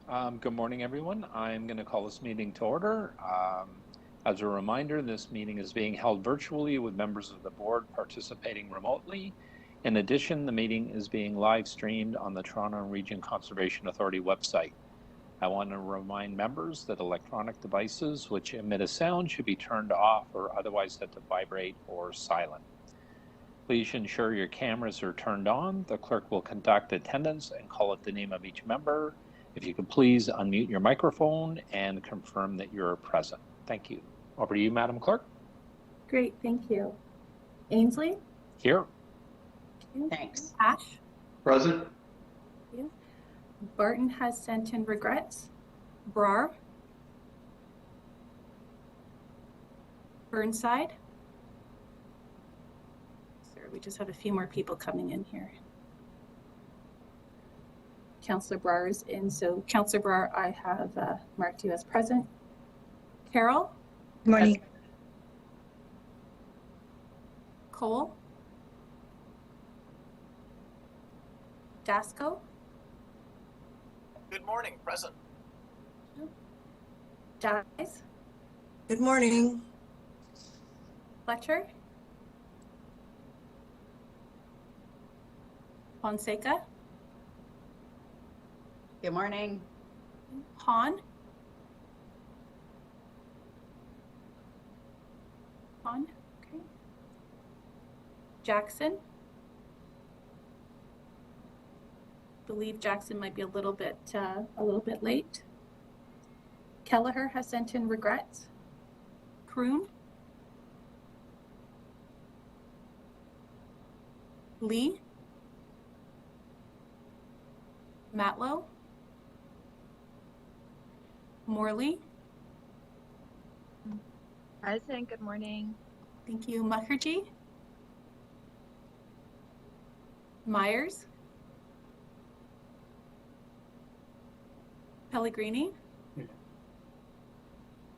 Good morning, everyone. I'm going to call this meeting to order. As a reminder, this meeting is being held virtually with members of the board participating remotely. In addition, the meeting is being live streamed on the Toronto Region Conservation Authority website. I want to remind members that electronic devices which emit a sound should be turned off or otherwise set to vibrate or silent. Please ensure your cameras are turned on. The clerk will conduct attendance and call out the name of each member. If you could please unmute your microphone and confirm that you're present. Thank you. Over to you, Madam Clerk. Great, thank you. Ainsley? Here. Thanks. Ash? Present. Thank you. Barton has sent in regrets. Brar? Burnside? Sorry, we just have a few more people coming in here. Councillor Brar is in, so Councillor Brar, I have marked you as present. Carol? Good morning. Cole? Dasco? Good morning, present. Dies? Good morning. Fletcher? Fonseca? Good morning. Han? Han, okay. Jackson? Believe Jackson might be a little bit late. Kelleher has sent in regrets. Kroon? Lee? Matlow? Morley? Present, good morning. Thank you. Mukherjee? Myers? Pellegrini?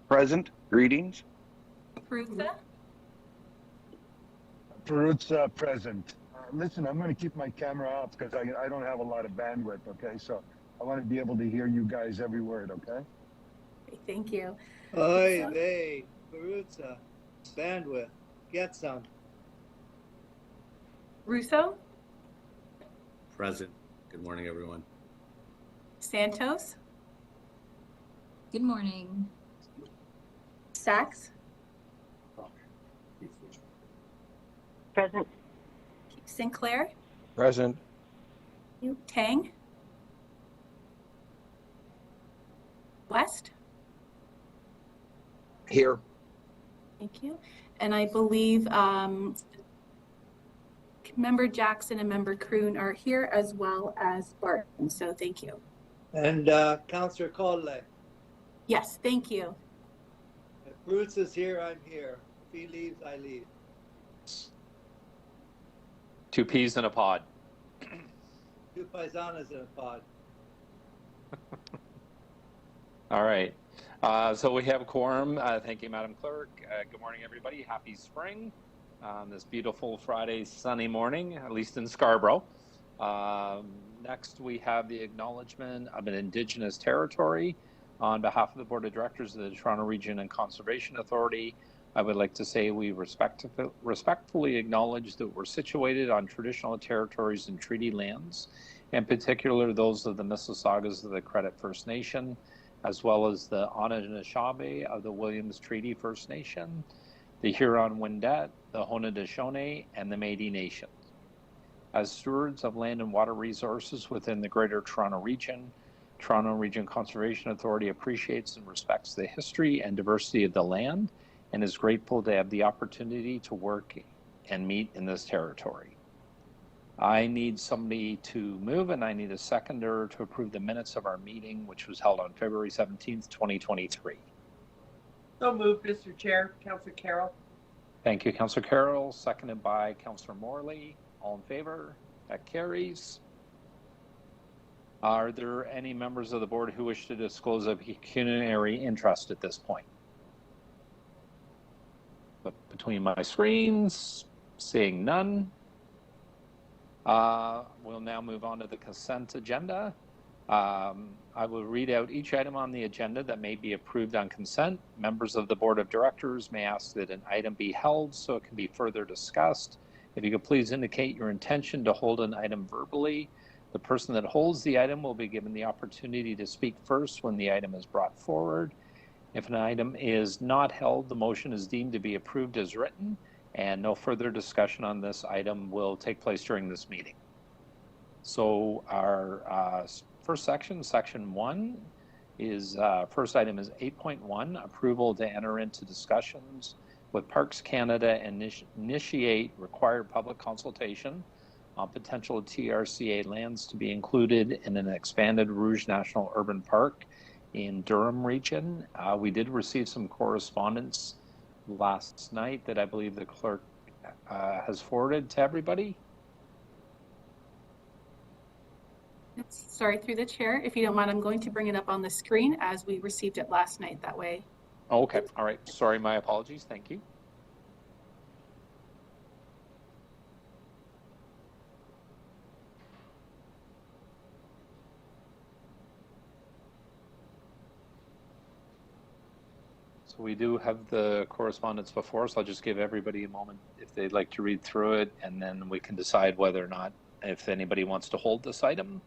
Present. Greetings. Peruzza? Peruzza, present. Listen, I'm going to keep my camera off because I don't have a lot of bandwidth, okay? So I want to be able to hear you guys every word, okay? Okay, thank you. Oy vey, Peruzza, bandwidth, get some. Russo? Present. Good morning, everyone. Santos? Good morning. Sachs? Present. Sinclair? Present. Tang? West? Here. Thank you. And I believe Member Jackson and Member Kroon are here as well as Barton, so thank you. And Councillor Conley. Yes, thank you. If Bruce is here, I'm here. If he leaves, I leave. Two peas in a pod. Two paisanas in a pod. All right. So we have a quorum. Thank you, Madam Clerk. Good morning, everybody. Happy spring. This beautiful Friday sunny morning, at least in Scarborough. Next, we have the acknowledgement of an Indigenous territory. On behalf of the Board of Directors of the Toronto Region and Conservation Authority, I would like to say we respectfully acknowledge that we're situated on traditional territories and treaty lands, in particular those of the Mississaugas of the Credit First Nation, as well as the Anishinaabe of the Williams Treaty First Nation, the Huron-Wendat, the Haudenosaunee, and the Métis Nations. As stewards of land and water resources within the Greater Toronto Region, Toronto Region Conservation Authority appreciates and respects the history and diversity of the land and is grateful to have the opportunity to work and meet in this territory. I need somebody to move, and I need a seconder to approve the minutes of our meeting, which was held on February 17th, 2023. So moved, Mr. Chair. Councillor Carroll. Thank you, Councillor Carroll, seconded by Councillor Morley. All in favor? That carries. Are there any members of the board who wish to disclose a pecuniary interest at this point? But between my screens, seeing none. We'll now move on to the consent agenda. I will read out each item on the agenda that may be approved on consent. Members of the Board of Directors may ask that an item be held so it can be further discussed. If you could please indicate your intention to hold an item verbally. The person that holds the item will be given the opportunity to speak first when the item is brought forward. If an item is not held, the motion is deemed to be approved as written, and no further discussion on this item will take place during this meeting. So our first section, section 1, is first item is 8.1, approval to enter into discussions with Parks Canada and initiate required public consultation on potential TRCA lands to be included in an expanded Rouge National Urban Park in Durham region. We did receive some correspondence last night that I believe the clerk has forwarded to everybody. Sorry, through the chair, if you don't mind, I'm going to bring it up on the screen as we received it last night that way. Oh, okay, all right, sorry, my apologies, thank you. So we do have the correspondence before us. I'll just give everybody a moment if they'd like to read through it, and then we can decide whether or not, if anybody wants to hold this item.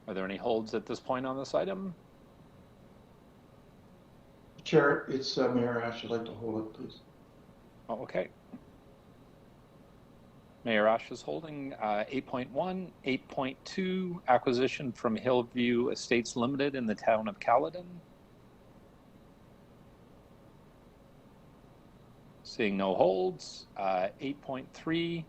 Are there any holds at this point on this item? Chair, it's Mayor Ash. I'd like to hold it, please. Oh, okay. Mayor Ash is holding 8.1, 8.2, acquisition from Hillview Estates Limited in the town of Caledon. Seeing no holds. 8.3,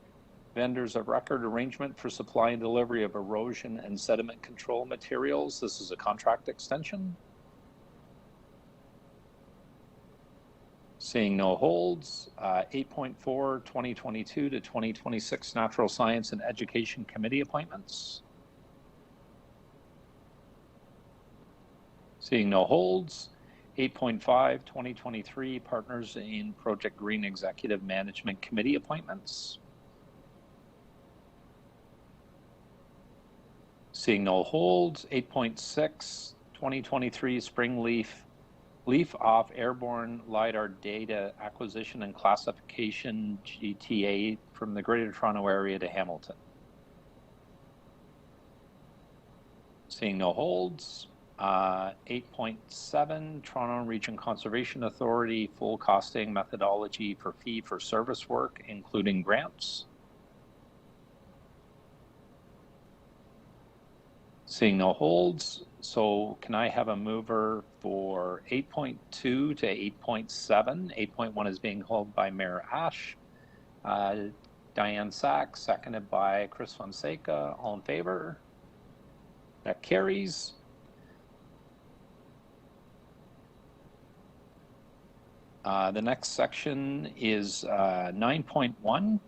vendors of record arrangement for supply and delivery of erosion and sediment control materials. This is a contract extension. Seeing no holds. 8.4, 2022 to 2026 Natural Science and Education Committee appointments. Seeing no holds. 8.5, 2023 Partners in Project Green Executive Management Committee appointments. Seeing no holds. 8.6, 2023 Spring Leaf Off Airborne LiDAR Data Acquisition and Classification GTA from the Greater Toronto Area to Hamilton. Seeing no holds. 8.7, Toronto Region Conservation Authority full costing methodology for fee for service work, including grants. Seeing no holds. So can I have a mover for 8.2 to 8.7? 8.1 is being held by Mayor Ash. Diane Sachs, seconded by Chris Fonseca. All in favor? That carries. The next section is 9.1,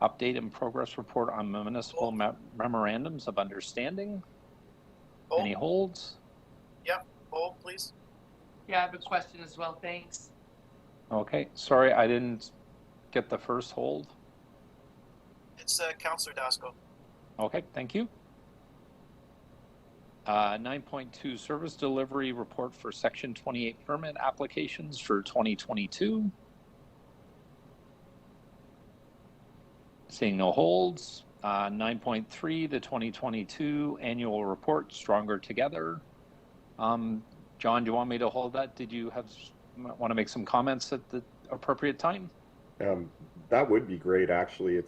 update and progress report on municipal memorandums of understanding. Hold. Any holds? Yep, hold, please. Yeah, I have a question as well. Thanks. Okay, sorry, I didn't get the first hold. It's Councillor Dasco. Okay, thank you. 9.2, service delivery report for Section 28 permit applications for 2022. Seeing no holds. 9.3, the 2022 annual report, Stronger Together. John, do you want me to hold that? Did you want to make some comments at the appropriate time? That would be great. Actually,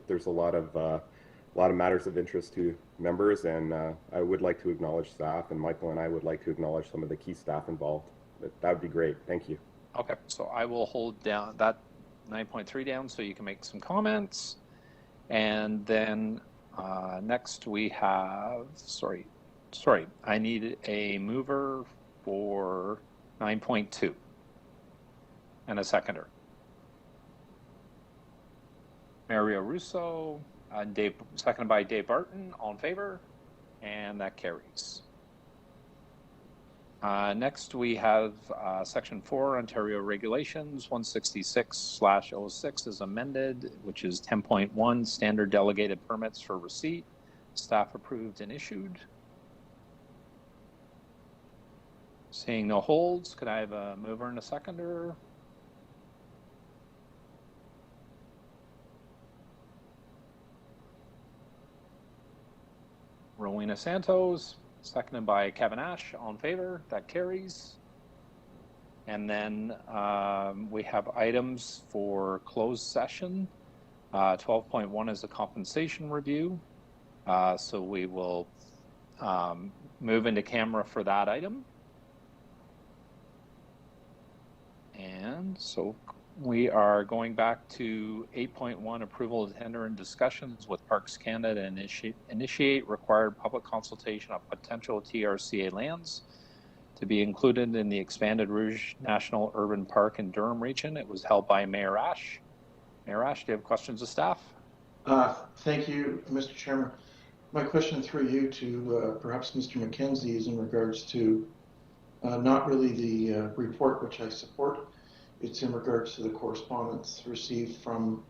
there's a lot of matters of interest to members, and I would like to acknowledge staff, and Michael and I would like to acknowledge some of the key staff involved. That would be great. Thank you. Okay, so I will hold down that 9.3 down so you can make some comments. And then next we have, sorry, I need a mover for 9.2 and a seconder. Mario Russo, seconded by Dave Barton, all in favor, and that carries. Next, we have Section 4, Ontario Regulations 166/06 is amended, which is 10.1, Standard Delegated Permits for Receipt, staff approved and issued. Seeing no holds, could I have a mover and a seconder? Rowena Santos, seconded by Kevin Ash, all in favor, that carries. And then we have items for closed session. 12.1 is a compensation review. So we will move into camera for that item. And so we are going back to 8.1, approval of tender and discussions with Parks Canada and initiate required public consultation on potential TRCA lands to be included in the expanded Rouge National Urban Park in Durham region. It was held by Mayor Ash. Mayor Ash, do you have questions of staff? Thank you, Mr. Chairman. My question through you to perhaps Mr. McKenzie is in regards to not really the report, which I support. It's in regards to the correspondence received from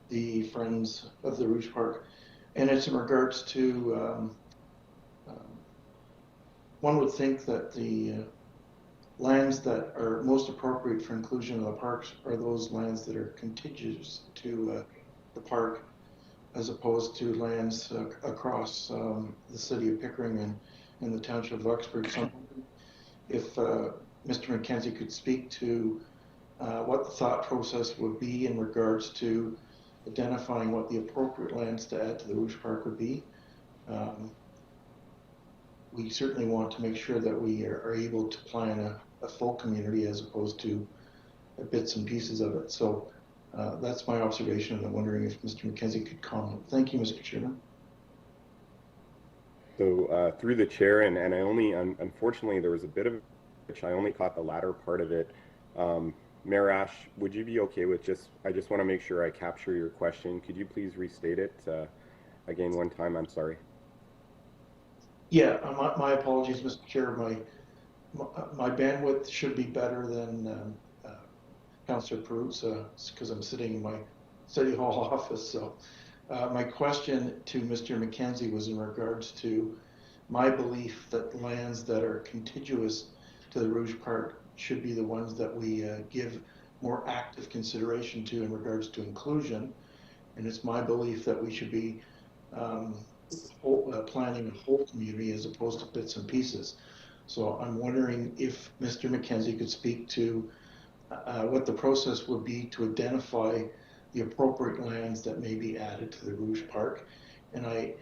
the Friends of the Rouge Park. And it's in regards to, one would think that the lands that are most appropriate for inclusion in the parks are those lands that are contiguous to the park, as opposed to lands across the city of Pickering and the township of Uxbridge. So if Mr. McKenzie could speak to what the thought process would be in regards to identifying what the appropriate lands to add to the Rouge Park would be. We certainly want to make sure that we are able to plan a full community as opposed to bits and pieces of it. So that's my observation, and I'm wondering if Mr. McKenzie could comment. Thank you, Mr. Chairman. So through the chair, and I only, unfortunately, there was a bit of which I only caught the latter part of it. Mayor Ash, would you be okay with I just want to make sure I capture your question. Could you please restate it again one time? I'm sorry. Yeah, my apologies, Mr. Chair. My bandwidth should be better than Councillor Prude's because I'm sitting in my City Hall office. So my question to Mr. McKenzie was in regards to my belief that lands that are contiguous to the Rouge Park should be the ones that we give more active consideration to in regards to inclusion. And it's my belief that we should be planning a whole community as opposed to bits and pieces. So I'm wondering if Mr. McKenzie could speak to what the process would be to identify the appropriate lands that may be added to the Rouge Park. And I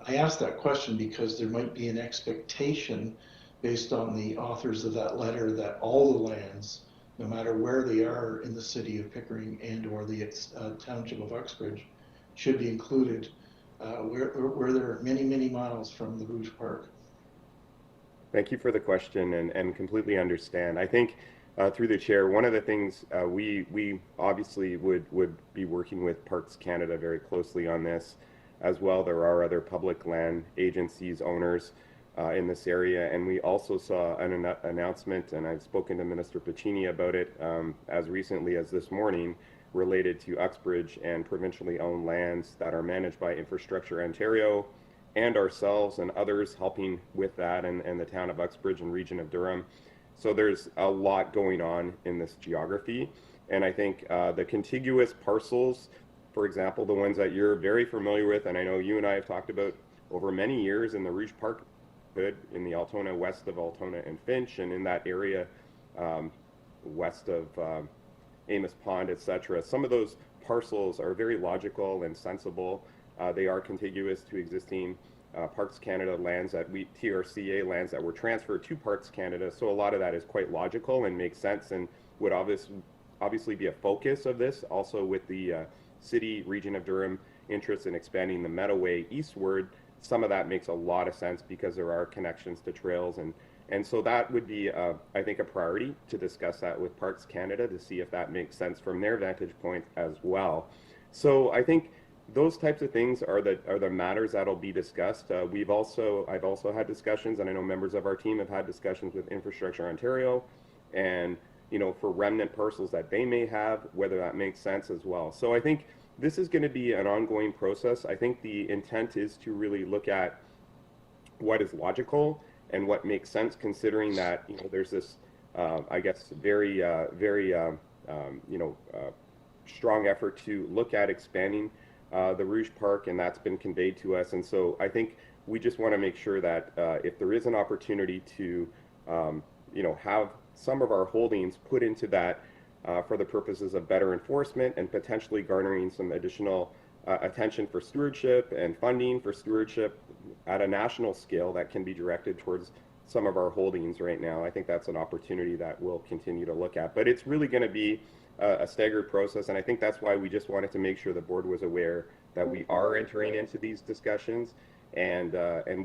asked that question because there might be an expectation based on the authors of that letter that all the lands, no matter where they are in the city of Pickering and or the township of Uxbridge, should be included where they're many, many miles from the Rouge Park. Thank you for the question, and completely understand. I think through the chair, one of the things we obviously would be working with Parks Canada very closely on this as well. There are other public land agencies, owners in this area, and we also saw an announcement, and I've spoken to Minister Piccini about it as recently as this morning, related to Uxbridge and provincially owned lands that are managed by Infrastructure Ontario and ourselves and others helping with that, and the town of Uxbridge and region of Durham. So there's a lot going on in this geography, and I think the contiguous parcels, for example, the ones that you're very familiar with, and I know you and I have talked about over many years in the Rouge Park, in the Altona, west of Altona and Finch, and in that area west of Amos Pond, etc. Some of those parcels are very logical and sensible. They are contiguous to existing Parks Canada lands TRCA lands that were transferred to Parks Canada. So a lot of that is quite logical and makes sense, and would obviously be a focus of this. Also with the city region of Durham interest in expanding the Meadowway eastward, some of that makes a lot of sense because there are connections to trails, and so that would be, I think, a priority to discuss that with Parks Canada to see if that makes sense from their vantage point as well. So I think those types of things are the matters that'll be discussed. I've also had discussions, and I know members of our team have had discussions with Infrastructure Ontario, and for remnant parcels that they may have, whether that makes sense as well. So I think this is going to be an ongoing process. I think the intent is to really look at what is logical and what makes sense, considering that there's this, I guess, very strong effort to look at expanding the Rouge Park, and that's been conveyed to us. And so I think we just want to make sure that if there is an opportunity to, have some of our holdings put into that for the purposes of better enforcement and potentially garnering some additional attention for stewardship and funding for stewardship at a national scale that can be directed towards some of our holdings right now. I think that's an opportunity that we'll continue to look at. But it's really going to be a staggered process, and I think that's why we just wanted to make sure the board was aware that we are entering into these discussions, and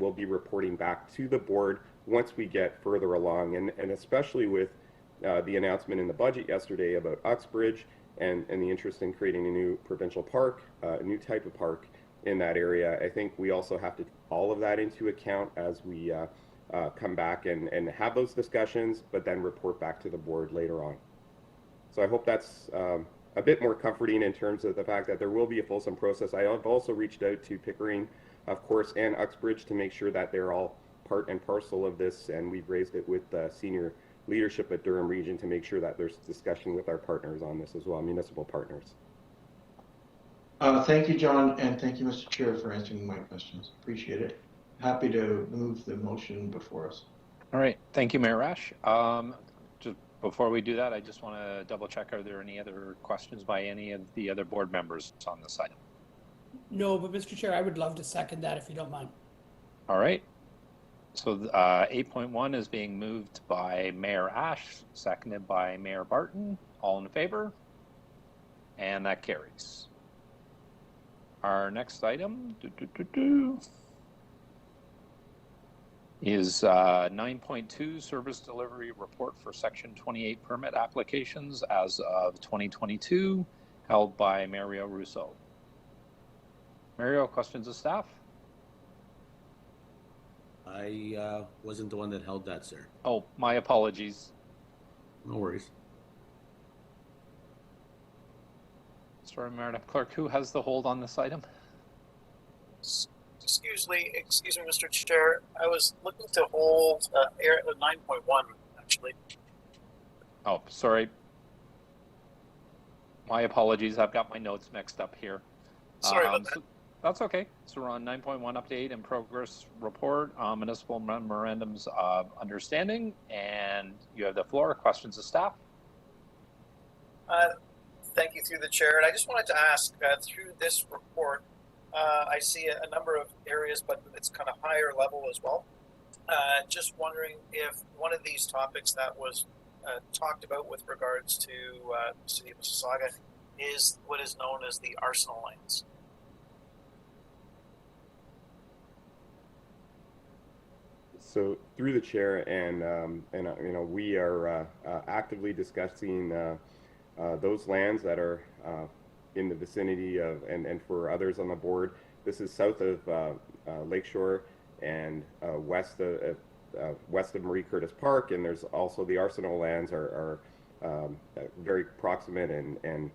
we'll be reporting back to the board once we get further along, and especially with the announcement in the budget yesterday about Uxbridge and the interest in creating a new provincial park, a new type of park in that area. I think we also have to take all of that into account as we come back and have those discussions, but then report back to the board later on. So I hope that's a bit more comforting in terms of the fact that there will be a fulsome process. I have also reached out to Pickering, of course, and Uxbridge to make sure that they're all part and parcel of this, and we've raised it with senior leadership at Durham Region to make sure that there's discussion with our partners on this as well, municipal partners. Thank you, John, and thank you, Mr. Chair, for answering my questions. Appreciate it. Happy to move the motion before us. All right, thank you, Mayor Rash. Just before we do that, I just want to double check, are there any other questions by any of the other board members on this item? No, but Mr. Chair, I would love to second that if you don't mind. All right. So 8.1 is being moved by Mayor Ash, seconded by Mayor Barton. All in favor? And that carries. Our next item is 9.2 service delivery report for Section 28 permit applications as of 2022, held by Mario Russo. Mario, questions of staff? I wasn't the one that held that, sir. Oh, my apologies. No worries. Sorry, Madam Clerk, who has the hold on this item? Excuse me, Mr. Chair. I was looking to hold 9.1, actually. Oh, sorry. My apologies. I've got my notes mixed up here. Sorry about that. That's okay. So we're on 9.1 update and progress report, municipal memorandums of understanding, and you have the floor. Questions of staff? Thank you through the chair. And I just wanted to ask, through this report, I see a number of areas, but it's kind of higher level as well. Just wondering if one of these topics that was talked about with regards to the City of Mississauga is what is known as the arsenal lanes. So through the chair, and we are actively discussing those lands that are in the vicinity of, and for others on the board, this is south of Lakeshore and west of Marie Curtis Park, and there's also the Arsenal lands are very proximate, and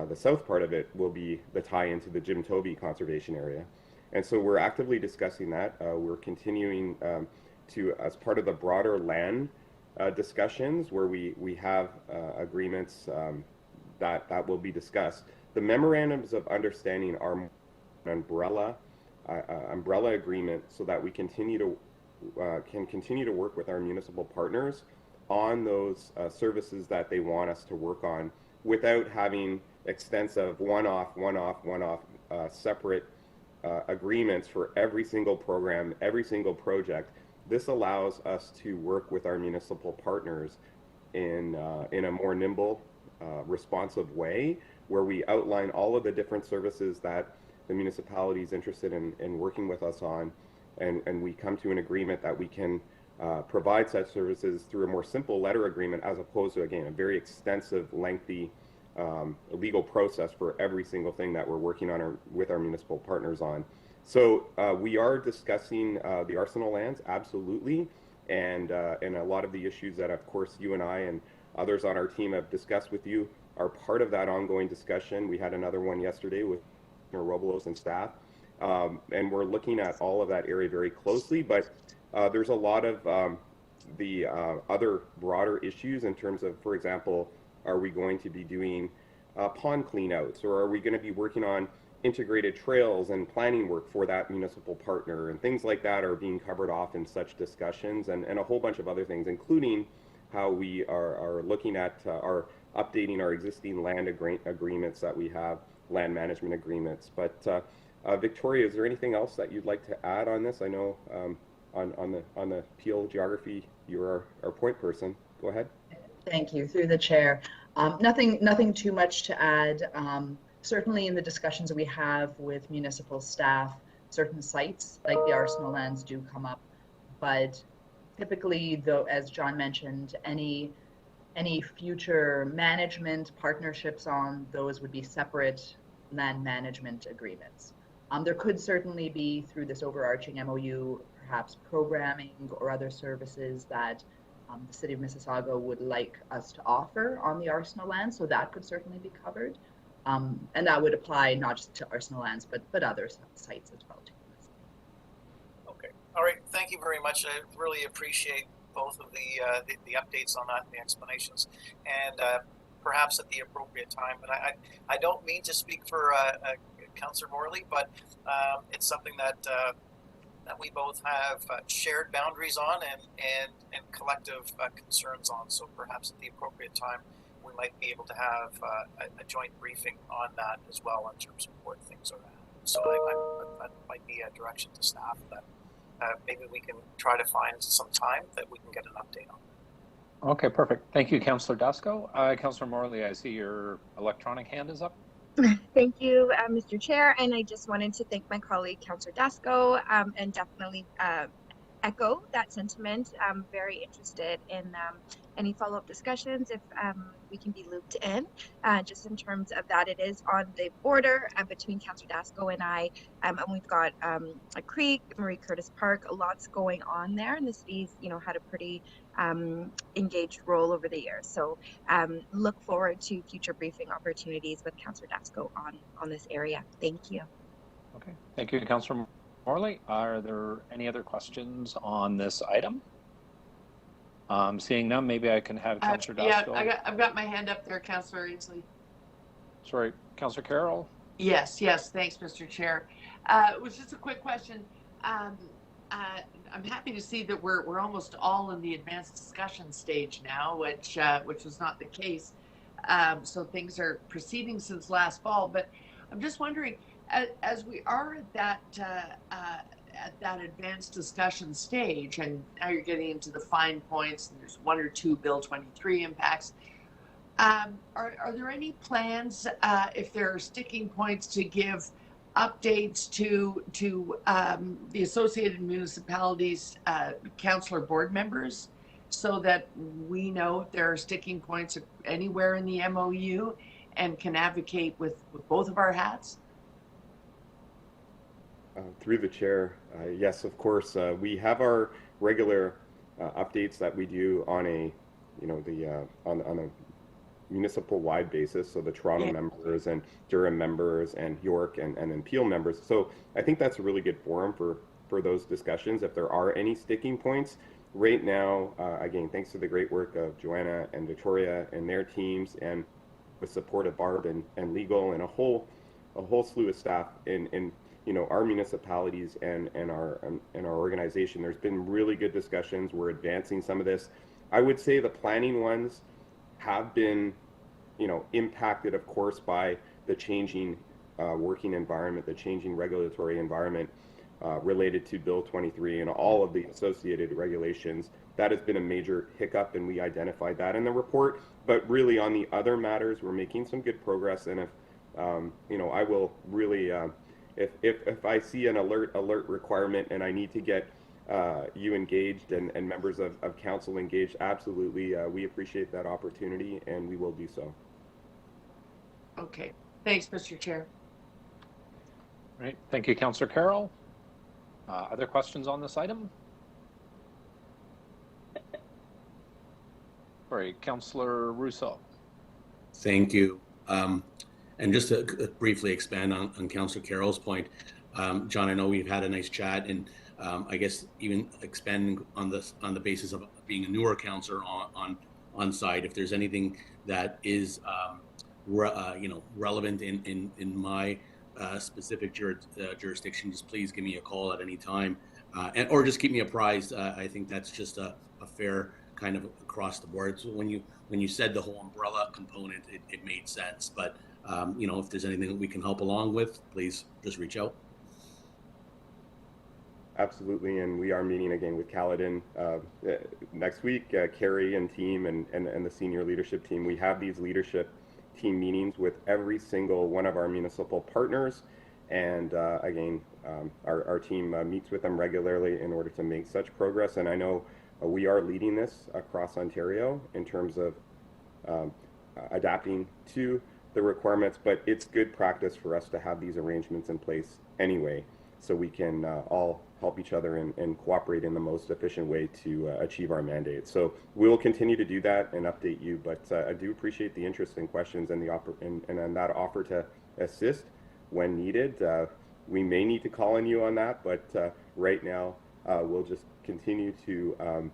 the south part of it will be the tie into the Jim Toby Conservation Area. And so we're actively discussing that. We're continuing to, as part of the broader land discussions where we have agreements that will be discussed. The memorandums of understanding are an umbrella agreement so that we can continue to work with our municipal partners on those services that they want us to work on without having extensive one-off separate agreements for every single program, every single project. This allows us to work with our municipal partners in a more nimble, responsive way, where we outline all of the different services that the municipalities interested in working with us on, and we come to an agreement that we can provide such services through a more simple letter agreement as opposed to, again, a very extensive, lengthy legal process for every single thing that we're working on with our municipal partners on. So we are discussing the Arsenal lands, absolutely, and a lot of the issues that, of course, you and I and others on our team have discussed with you are part of that ongoing discussion. We had another one yesterday with Robolos and staff, and we're looking at all of that area very closely, but there's a lot of the other broader issues in terms of, for example, are we going to be doing pond cleanouts, or are we going to be working on integrated trails and planning work for that municipal partner, and things like that are being covered off in such discussions, and a whole bunch of other things, including how we are looking at our updating our existing land agreements that we have, land management agreements. But Victoria, is there anything else that you'd like to add on this? I know on the Peel geography, you're our point person. Go ahead. Thank you, through the chair. Nothing too much to add. Certainly in the discussions that we have with municipal staff, certain sites like the Arsenal lands do come up, but typically, though, as John mentioned, any future management partnerships on those would be separate land management agreements. There could certainly be, through this overarching MOU, perhaps programming or other services that the City of Mississauga would like us to offer on the Arsenal land, so that could certainly be covered. And that would apply not just to Arsenal lands, but other sites as well too. Okay. All right. Thank you very much. I really appreciate both of the updates on that and the explanations, and perhaps at the appropriate time. And I don't mean to speak for Councillor Morley, but it's something that we both have shared boundaries on and collective concerns on. So perhaps at the appropriate time, we might be able to have a joint briefing on that as well in terms of where things are at. So that might be a direction to staff that maybe we can try to find some time that we can get an update on. Okay, perfect. Thank you, Councillor Dasco. Councillor Morley, I see your electronic hand is up. Thank you, Mr. Chair, and I just wanted to thank my colleague, Councillor Dasco, and definitely echo that sentiment. I'm very interested in any follow-up discussions if we can be looped in. Just in terms of that, it is on the border between Councillor Dasco and I, and we've got a creek, Marie Curtis Park, lots going on there, and the city's had a pretty engaged role over the years. So look forward to future briefing opportunities with Councillor Dasco on this area. Thank you. Okay, thank you, Councillor Morley. Are there any other questions on this item? Seeing none, maybe I can have Councillor Dasco. Yeah, I've got my hand up there, Councillor Ainsley. Sorry, Councillor Carroll? Yes, thanks, Mr. Chair. It was just a quick question. I'm happy to see that we're almost all in the advanced discussion stage now, which was not the case. So things are proceeding since last fall, but I'm just wondering, as we are at that advanced discussion stage, and now you're getting into the fine points, and there's 1 or 2 Bill 23 impacts, are there any plans, if there are sticking points, to give updates to the associated municipalities councillor board members, so that we know if there are sticking points anywhere in the MOU and can advocate with both of our hats? Through the chair, yes, of course. We have our regular updates that we do on a, on a municipal-wide basis. So the Toronto members and Durham members and York and then Peel members. So I think that's a really good forum for those discussions. If there are any sticking points right now, again, thanks to the great work of Joanna and Victoria and their teams, and with support of Barb and legal and a whole slew of staff in our municipalities and our organization, there's been really good discussions. We're advancing some of this. I would say the planning ones have been, impacted, of course, by the changing working environment, the changing regulatory environment related to Bill 23 and all of the associated regulations. That has been a major hiccup, and we identified that in the report. But really, on the other matters, we're making some good progress. And if, I will really if I see an alert requirement and I need to get you engaged and members of council engaged, absolutely, we appreciate that opportunity and we will do so. Okay, thanks, Mr. Chair. All right, thank you, Councillor Carroll. Other questions on this item? All right, Councillor Rousseau. Thank you. And just to briefly expand on Councillor Carroll's point, John, I know we've had a nice chat, and I guess even expanding on the basis of being a newer councillor on site, if there's anything that is relevant in my specific jurisdiction, just please give me a call at any time, or just keep me apprised. I think that's just a fair kind of across the board. So when you said the whole umbrella component, it made sense. But if there's anything that we can help along with, please just reach out. Absolutely, and we are meeting again with Caledon next week. Carrie and team and the senior leadership team. We have these leadership team meetings with every single one of our municipal partners, and again, our team meets with them regularly in order to make such progress. And I know we are leading this across Ontario in terms of adapting to the requirements, but it's good practice for us to have these arrangements in place anyway, so we can all help each other and cooperate in the most efficient way to achieve our mandate. So we'll continue to do that and update you, but I do appreciate the interest and questions and that offer to assist when needed. We may need to call on you on that, but right now we'll just continue to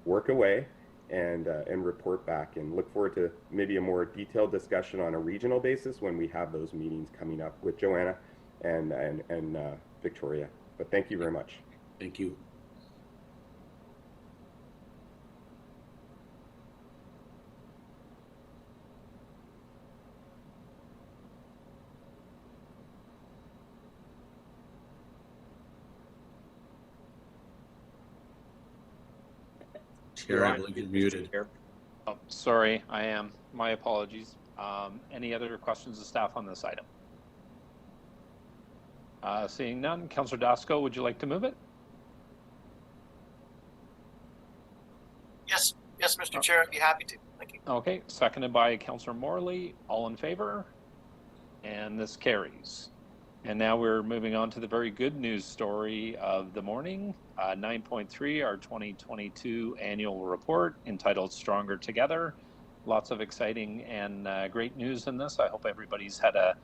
work away and report back, and look forward to maybe a more detailed discussion on a regional basis when we have those meetings coming up with Joanna and Victoria. But thank you very much. Thank you. Chair, I believe you're muted. Oh, sorry, I am. My apologies. Any other questions of staff on this item? Seeing none, Councillor Dasco, would you like to move it? Yes, Mr. Chair, I'd be happy to. Thank you. Okay, seconded by Councillor Morley. All in favor? And this carries. And now we're moving on to the very good news story of the morning, 9.3, our 2022 annual report entitled Stronger Together. Lots of exciting and great news in this. I hope everybody's had a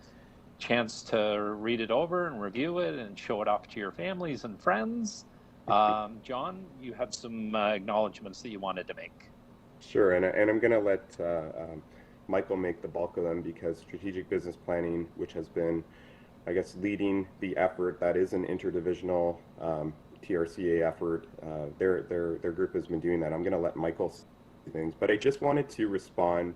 chance to read it over and review it and show it off to your families and friends. John, you had some acknowledgements that you wanted to make. Sure, and I'm going to let Michael make the bulk of them, because strategic business planning, which has been, I guess, leading the effort, that is an interdivisional TRCA effort. Their group has been doing that. I'm going to let Michael say things, but I just wanted to respond.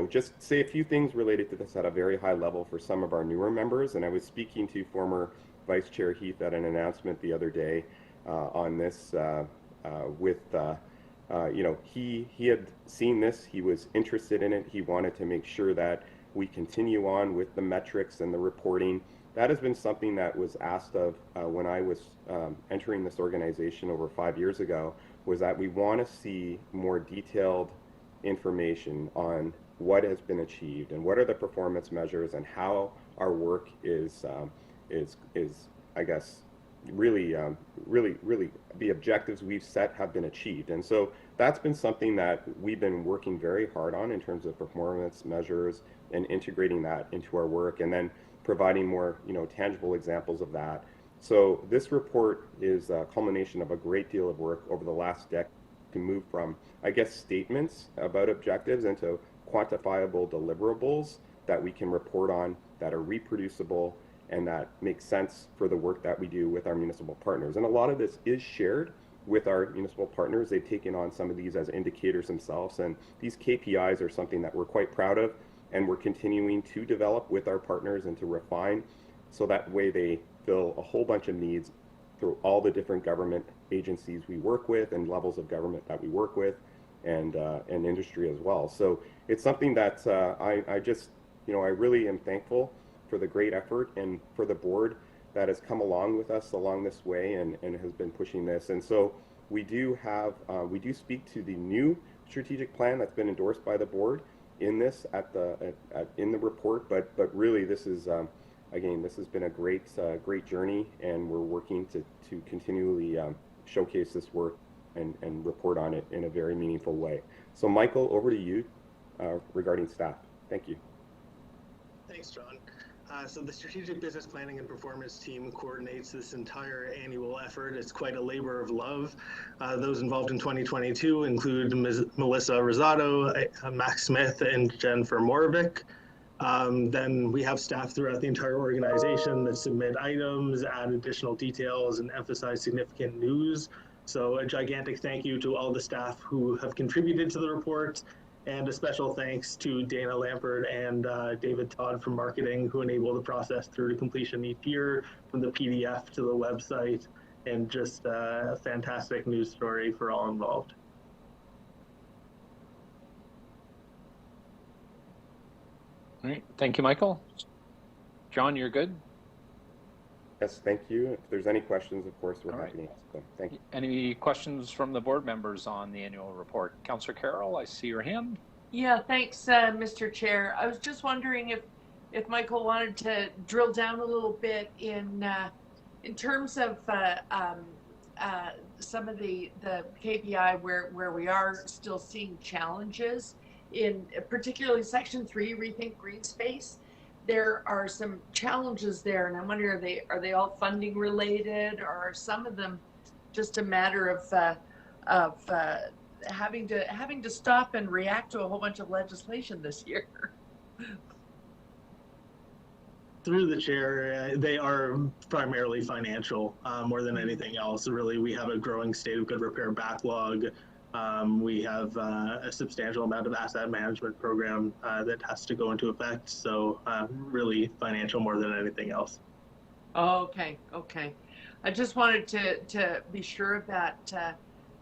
Just say a few things related to this at a very high level for some of our newer members. And I was speaking to former Vice Chair Heath at an announcement the other day on this he had seen this, he was interested in it, he wanted to make sure that we continue on with the metrics and the reporting. That has been something that was asked of when I was entering this organization over 5 years ago, was that we want to see more detailed information on what has been achieved and what are the performance measures and how our work is I guess really the objectives we've set have been achieved. And so that's been something that we've been working very hard on in terms of performance measures and integrating that into our work, and then providing more tangible examples of that. So this report is a culmination of a great deal of work over the last decade to move from, I guess, statements about objectives into quantifiable deliverables that we can report on, that are reproducible, and that makes sense for the work that we do with our municipal partners. And a lot of this is shared with our municipal partners. They've taken on some of these as indicators themselves, and these KPIs are something that we're quite proud of, and we're continuing to develop with our partners and to refine, so that way they fill a whole bunch of needs through all the different government agencies we work with and levels of government that we work with, and industry as well. So it's something that I just, I really am thankful for the great effort and for the board that has come along with us along this way and has been pushing this. And so we do speak to the new strategic plan that's been endorsed by the board in this in the report, but really this is again, this has been a great journey, and we're working to continually showcase this work and report on it in a very meaningful way. So Michael, over to you regarding staff. Thank you. Thanks, John. So the Strategic Business Planning and Performance team coordinates this entire annual effort. It's quite a labor of love. Those involved in 2022 include Melissa Rosado, Max Smith, and Jennifer Moravik. Then we have staff throughout the entire organization that submit items, add additional details, and emphasize significant news. So a gigantic thank you to all the staff who have contributed to the report, and a special thanks to Dana Lampert and David Todd from marketing, who enable the process through to completion each year, from the PDF to the website, and just a fantastic news story for all involved. All right, thank you, Michael. John, you're good? Yes, thank you. If there's any questions, of course, we're All happy right. to answer them. Thank you. Any questions from the board members on the annual report? Councillor Carroll, I see your hand. Yeah, thanks, Mr. Chair. I was just wondering if Michael wanted to drill down a little bit in terms of some of the KPI where we are still seeing challenges in particularly Section 3, Rethink Green Space. There are some challenges there, and I'm wondering, are they all funding related, or are some of them just a matter of having to stop and react to a whole bunch of legislation this year? Through the chair, they are primarily financial more than anything else. Really, we have a growing state of good repair backlog. We have a substantial amount of asset management program that has to go into effect. So really financial more than anything else. Oh, okay. I just wanted to be sure of that.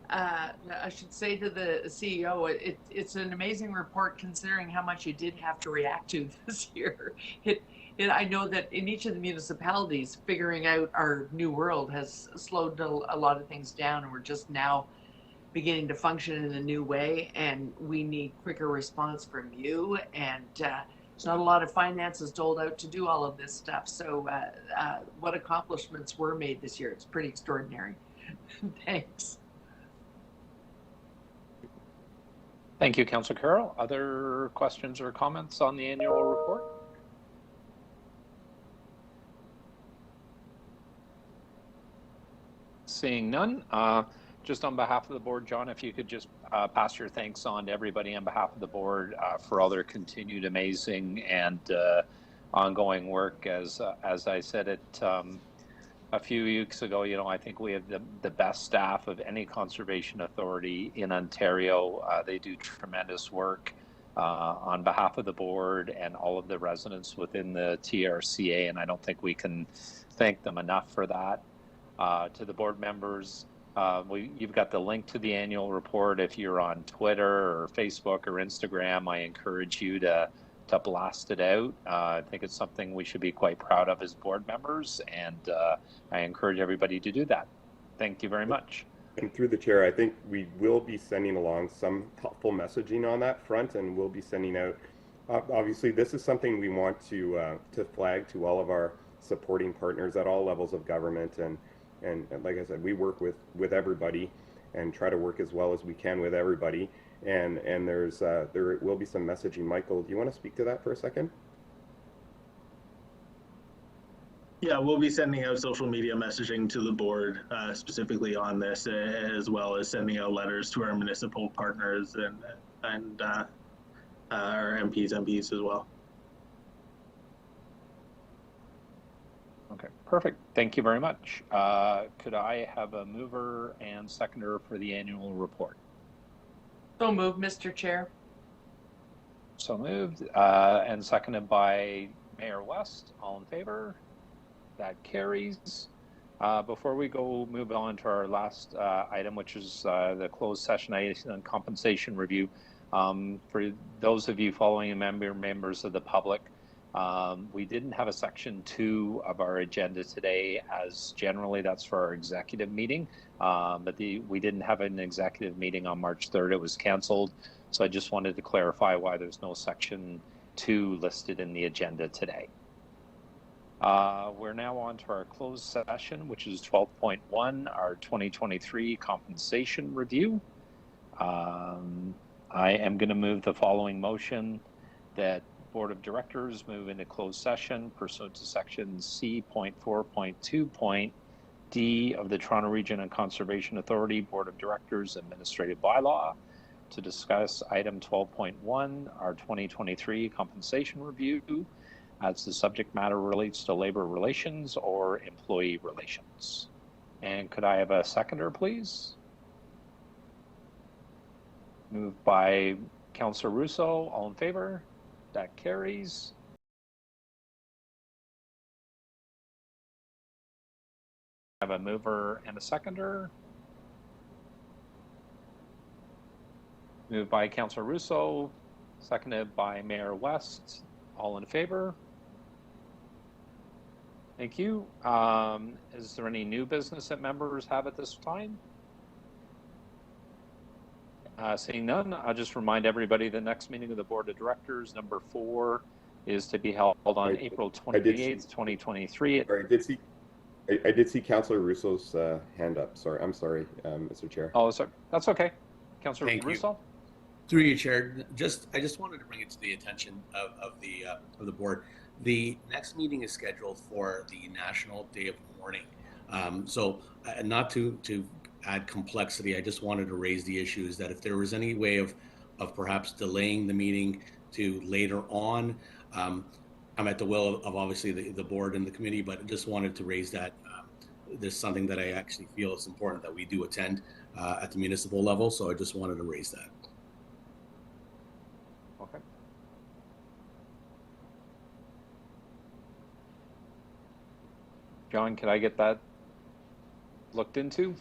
I should say to the CEO, it's an amazing report considering how much you did have to react to this year. I know that in each of the municipalities, figuring out our new world has slowed a lot of things down, and we're just now beginning to function in a new way, and we need quicker response from you, and there's not a lot of finances doled out to do all of this stuff. So what accomplishments were made this year? It's pretty extraordinary. Thanks. Thank you, Councillor Carroll. Other questions or comments on the annual report? Seeing none, just on behalf of the board, John, if you could just pass your thanks on to everybody on behalf of the board for all their continued amazing and ongoing work. As I said it a few weeks ago, I think we have the best staff of any conservation authority in Ontario. They do tremendous work on behalf of the board and all of the residents within the TRCA, and I don't think we can thank them enough for that. To the board members, you've got the link to the annual report. If you're on Twitter or Facebook or Instagram, I encourage you to blast it out. I think it's something we should be quite proud of as board members, and I encourage everybody to do that. Thank you very much. And through the chair, I think we will be sending along some helpful messaging on that front, and we'll be sending out, obviously this is something we want to flag to all of our supporting partners at all levels of government, and like I said, we work with everybody and try to work as well as we can with everybody. And there will be some messaging. Michael, do you want to speak to that for a second? Yeah, we'll be sending out social media messaging to the board specifically on this, as well as sending out letters to our municipal partners and our MPs as well. Okay, perfect. Thank you very much. Could I have a mover and seconder for the annual report? So moved, Mr. Chair. So moved and seconded by Mayor West. All in favor? That carries. Before we move on to our last item, which is the closed session item on compensation review. For those of you following members of the public, We didn't have a section 2 of our agenda today, as generally that's for our executive meeting, but we didn't have an executive meeting on March 3rd. It was canceled. So I just wanted to clarify why there's no section 2 listed in the agenda today. We're now on to our closed session, which is 12.1, our 2023 compensation review. I am going to move the following motion that Board of Directors move into closed session pursuant to section C.4.2.d of the Toronto Region and Conservation Authority Board of Directors Administrative Bylaw to discuss item 12.1, our 2023 compensation review, as the subject matter relates to labor relations or employee relations. And could I have a seconder, please? Moved by Councillor Russo. All in favor? That carries. I have a mover and a seconder. Moved by Councillor Russo, seconded by Mayor West. All in favor? Thank you. Is there any new business that members have at this time? Seeing none, I'll just remind everybody the next meeting of the Board of Directors, number 4, is to be held on April 28th, 2023. Sorry, I did see Councillor Russo's hand up. Sorry, I'm sorry, Mr. Chair. Oh, sorry. That's okay. Councillor Russo. Through you, Chair. I just wanted to bring it to the attention of the board. The next meeting is scheduled for the National Day of Mourning. So not to add complexity, I just wanted to raise the issues that if there was any way of perhaps delaying the meeting to later on, I'm at the will of obviously the board and the committee, but I just wanted to raise that. There's something that I actually feel is important that we do attend at the municipal level, so I just wanted to raise that. Okay. John, can I get that looked into?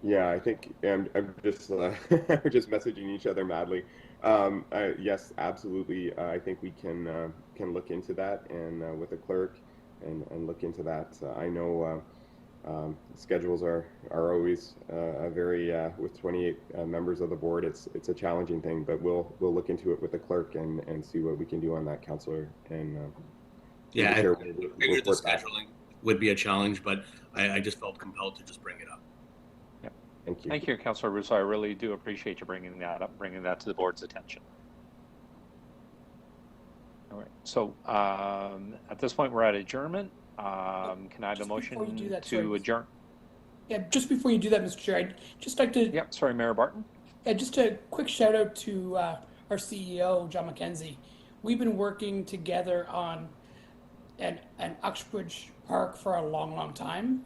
Yeah, I think I'm just we're just messaging each other madly. Yes, absolutely. I think we can look into that and with the clerk and look into that. I know schedules are always a very with 28 members of the board. It's a challenging thing, but we'll look into it with the clerk and see what we can do on that, Councillor. And yeah, I figured the scheduling would be a challenge, but I just felt compelled to just bring it up. Thank you. Thank you, Councillor Russo. I really do appreciate you bringing that up, bringing that to the board's attention. All right. So at this point, we're at adjournment. Can I have a motion to adjourn? Yeah, just before you do that, Mr. Chair, I'd just like to... Yeah, sorry, Mayor Barton. Yeah, just a quick shout out to our CEO, John McKenzie. We've been working together on an Uxbridge Park for a long, long time.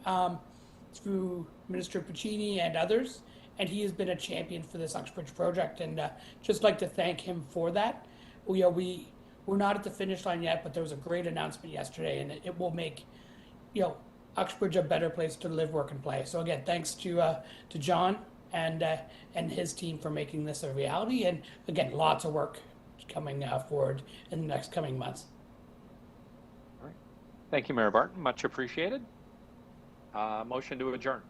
Through Minister Piccini and others, and he has been a champion for this Uxbridge project, and just like to thank him for that. We're not at the finish line yet, but there was a great announcement yesterday, and it will make Uxbridge a better place to live, work, and play. So again, thanks to John and his team for making this a reality, and again, lots of work coming forward in the next coming months. All right. Thank you, Mayor Barton. Much appreciated. Motion to adjourn.